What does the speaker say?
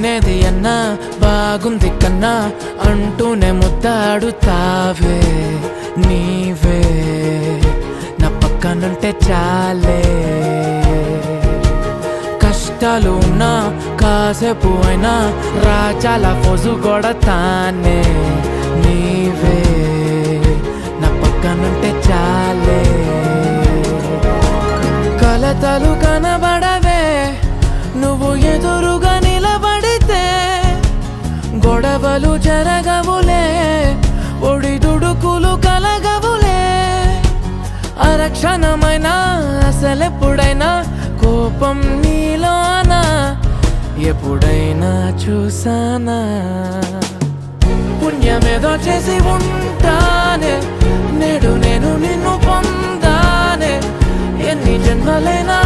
లేనేది అన్నా బాగుంది కన్నా అంటూనే ముద్దాడుతావే నీవే నా పక్కనుంటే చాలే కష్టాలు ఉన్నా కాసేపు అయినా రాజాల ఫోజు కొడతానే నీవే నా పక్కనుంటే చాలే కలతలు కనబడవే నువ్వు ఎదురుగా నిలబడితే గొడవలు జరగవులే ఒడిదుడుకులు కలగవులే అరక్షణమైనా అసలెప్పుడైనా కోపం నీలోనా ఎప్పుడైనా చూసానా పుణ్యమేదో చేసి ఉంటానే నేడు నేను నిన్ను పొందానే ఎన్ని జన్మలైనా